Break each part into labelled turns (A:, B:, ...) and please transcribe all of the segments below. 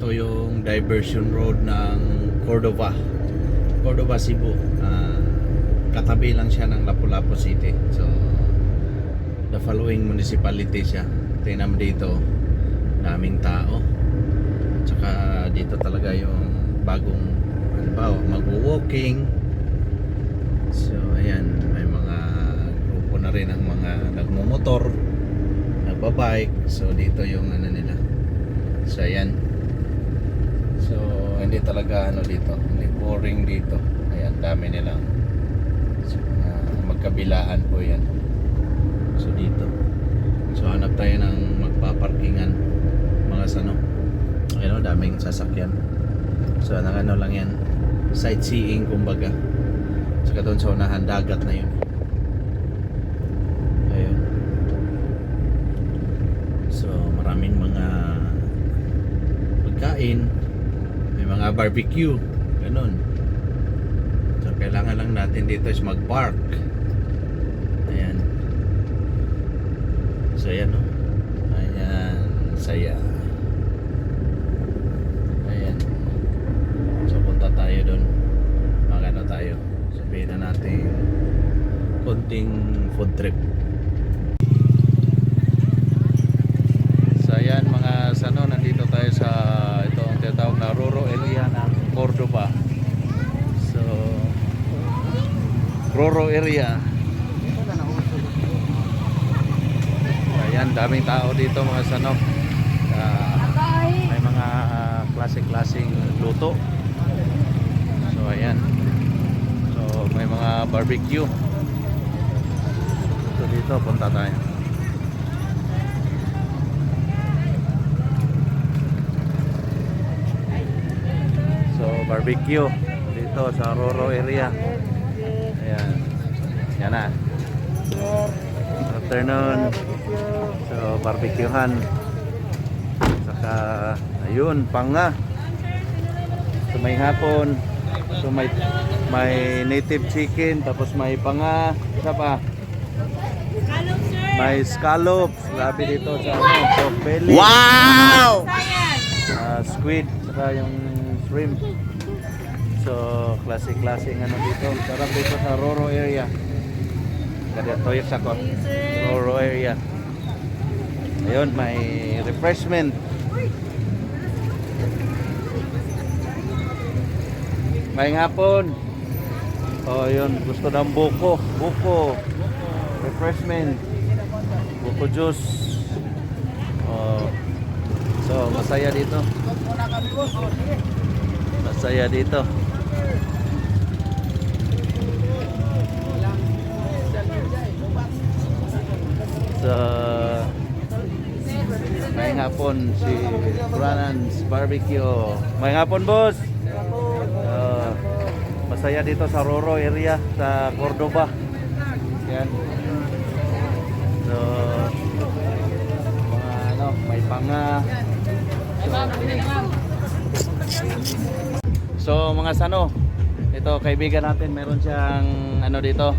A: ito yung diversion road ng Cordova, Cebu. Katabi lang siya ng Lapu-Lapu City. So the following municipality siya. Tingnan mo dito, daming tao. Tsaka dito talaga yung bagong halimbawa mag-walking. So ayan, may mga grupo na rin ang mga nagmumotor, nagbabike. So dito yung ano nila. So ayan. So hindi talaga ano dito, hindi boring dito. Ayan, dami nilang magkabilaan po yan. So dito, so hanap tayo ng magpaparkingan mga sano. Ayun, daming sasakyan. So ano lang yan, sightseeing kumbaga. Saka doon sa unahan, dagat na yun. Ayun. So maraming mga pagkain, may mga barbecue, ganun. So kailangan lang natin dito is mag-park. Ayan. So ayan, no? Ayan, saya. Ayan. So punta tayo doon. Magano tayo. Sabihin na natin konting food trip. So ayan mga sano, nandito tayo sa itong tinatawag na Roro area ng Cordova. So Roro area. Ayan, daming tao dito mga sano. May mga klase-klaseng luto. So ayan. So may mga barbecue. So dito punta tayo. So barbecue dito sa Roro area. Ayan. Yan na. Afternoon. So barbecuehan. Saka ayun, panga. So may hapon. So may native chicken, tapos may panga, isa pa. May scallops. Grabe dito sa ano, pork belly.
B: Wow!
A: Squid, saka yung shrimp. So klase-klase ano dito. Sarap dito sa Roro area. Kada toyok sa ko. Roro area. Ayun, may refreshment. May hapon. Oh, yun, gusto ng buko. Buko. Refreshment. Buko juice. Oh. So, masaya dito. Masaya dito. So, may hapon si Branan's Barbecue. May hapon, boss. Masaya dito sa Roro area sa Cordova. Yan. So, mga ano, may panga. So, mga sano, ito kaibigan natin, meron siyang ano dito,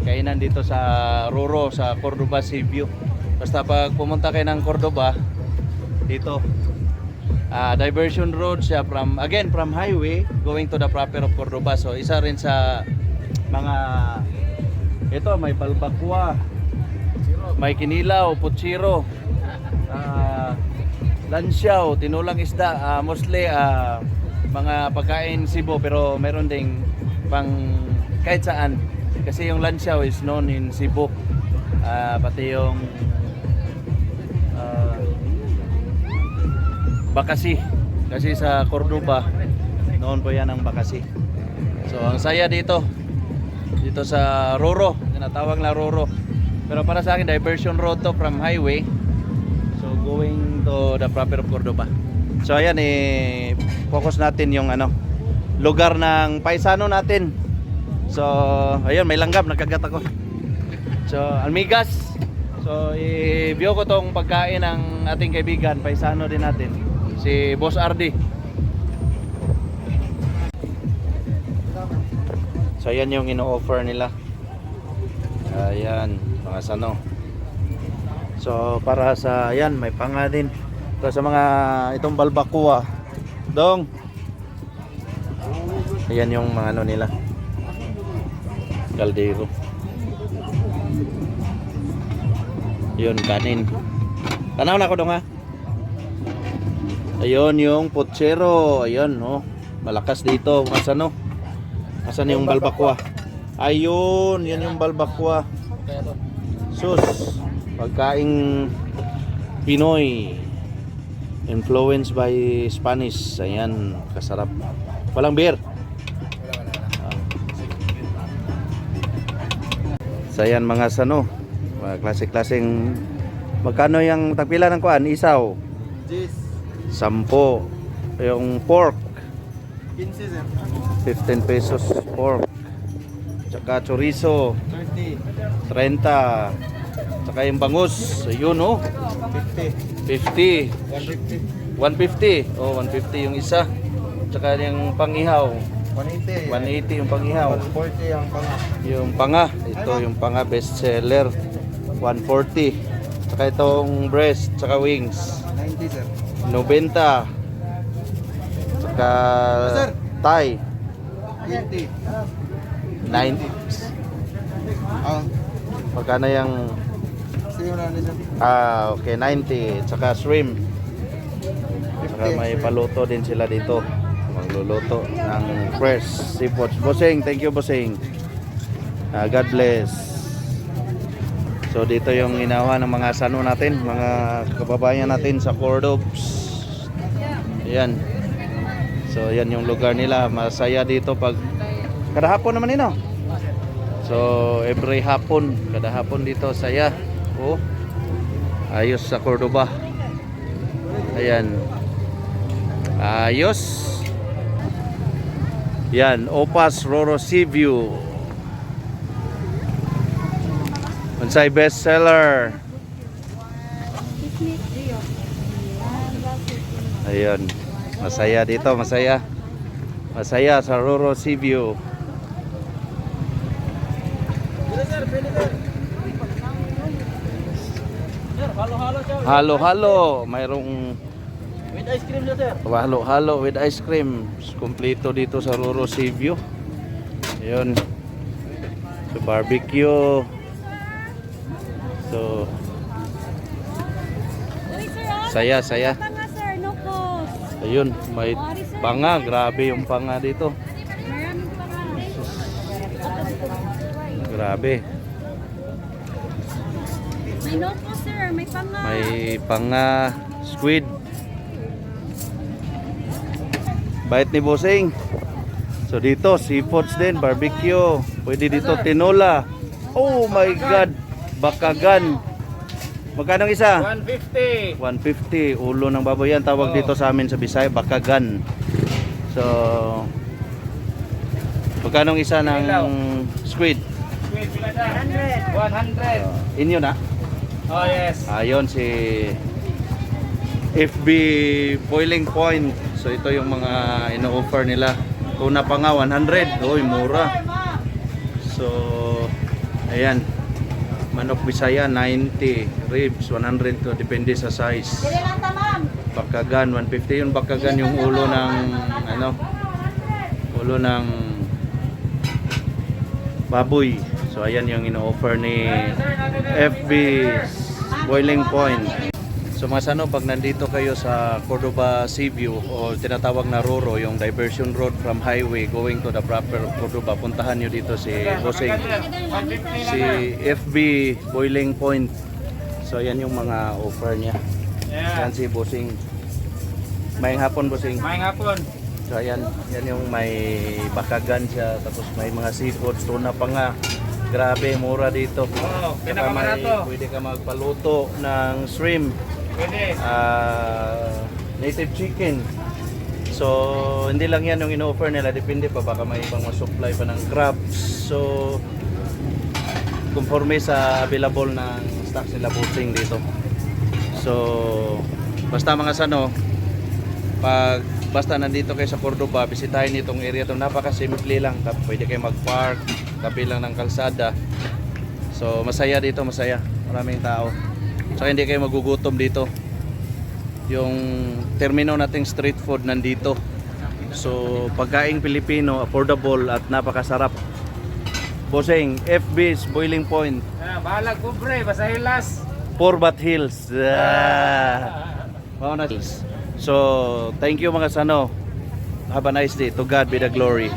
A: kainan dito sa Roro, sa Cordova Cebu. Basta pag pumunta kayo ng Cordova, dito diversion road siya from highway going to the proper of Cordova. So isa rin sa mga ito, may balbakwa, may kinilaw, putsiro, lansiaw, tinulang isda, mostly mga pagkain Cebu, pero meron ding pang kahit saan kasi yung lansiaw is known in Cebu. Pati yung bakasi, kasi sa Cordova noon po yan ang bakasi. So ang saya dito sa Roro, tinatawag na Roro, pero para sa akin diversion road to from highway, so going to the proper of Cordova. So ayan, focus natin yung ano, lugar ng paisano natin. So ayun, may langgam, nagkagat ako. So almigas. So i-view ko tong pagkain ng ating kaibigan, paisano din natin, si Boss Ardi. So ayan yung ino-offer nila. Ayan, mga sano. So para sa ayan, may panga din. So sa mga itong balbakua, Dong. Ayan yung mga ano nila. Kaldero. Yun, kanin. Tanaw na ako dong ha. Ayun yung potsero. Ayun, oh. Malakas dito. Asan no? Asan yung balbakwa? Ayun, yan yung balbakwa. Sus, pagkaing Pinoy. Influenced by Spanish. Ayan, kasarap. Walang beer. So ayan mga sano. Mga klase-klaseng. Magkano yung tagpila ng kuan? Isaw? 10. Yung pork 15 pesos pork. Tsaka chorizo 30. Tsaka yung bangus, ayun oh. 50. 150. Oh, 150 yung isa. Tsaka yung pangihaw 180 yung pangihaw.
B: 140 ang panga.
A: Yung panga, ito yung panga best seller 140. Tsaka itong breast, tsaka wings
B: 90 sir.
A: 90. Tsaka Thai
B: 80.
A: 90.
B: Ah,
A: Magkano yung
B: sa'yo na sir.
A: okay 90. Tsaka shrimp. Tsaka may paluto din sila dito. Magluluto ng fresh seafood. Bossing, thank you bossing. God bless. So dito yung ginawa ng mga sano natin, mga kababayan natin sa Cordobs. Ayan. So yan yung lugar nila. Masaya dito pag kada hapon naman ino. So every hapon, kada hapon dito saya. Oh. Ayos sa Cordoba. Ayan. Ayos. Yan, Opas Roro Sea View. Unsay best seller. Ayun. Masaya dito, masaya. Masaya sa Roro Sea View. Halo-halo, mayroong
B: With ice cream na sir.
A: halo-halo with ice cream. Kompleto dito sa Roro Sea View. Ayun. So barbecue. So saya.
C: Panga sir, no cost.
A: Ayun, may panga, grabe yung panga dito.
C: Maraming panga.
A: Grabe.
C: May no cost sir, may panga.
A: May panga, squid. Bait ni bossing. So dito, seafoods din, barbecue. Pwede dito tinola. Oh my God, bakagan. Magkano isa?
B: 150.
A: 150. Ulo ng baboy yan. Tawag dito sa amin sa Bisaya, bakagan. So, magkano isa ng squid?
B: Wait, pila na? 100.
A: Inyo na?
B: Oh yes.
A: Ayun si FB Boiling Point. So ito yung mga ino-offer nila. Tuna pa nga 100. Uy, mura. So ayan. Manok Bisaya 90, ribs 100 to depende sa size. Bakagan 150 yung bakagan yung ulo ng ano? Ulo ng baboy. So ayan yung ino-offer ni FB Boiling Point. So mga sano, pag nandito kayo sa Cordoba Sea View o tinatawag na Roro, yung diversion road from highway going to the proper Cordoba, puntahan nyo dito si Bossing, si FB Boiling Point. So yan yung mga offer niya. Yan si Bossing. Mayang hapon Bossing.
B: Mayang hapon.
A: So yan yung may bakagan siya, tapos may mga seafood, tuna pa nga. Grabe, mura dito.
B: Oh,
A: Saka
B: pinakabarato.
A: pwede ka magpaluto ng shrimp.
B: Pwede.
A: Native chicken. So hindi lang yan yung ino-offer nila, depende pa, baka may ibang ma-supply pa ng crabs. So conforme sa available ng stocks nila Bossing dito. So basta mga sano, basta nandito kayo sa Cordoba, bisitahin itong area to. Napaka-simple lang, pwede kayo mag-park tabi lang ng kalsada. So masaya dito, masaya, maraming tao. Saka hindi kayo magugutom dito. Yung termino nating street food nandito. So pagkaing Pilipino, affordable at napakasarap. Bossing, FB's Boiling Point,
B: Bahala kubre, basta hilas.
A: Porbat Hills. Wow, nice. So thank you mga sano. Have a nice day. To God be the glory.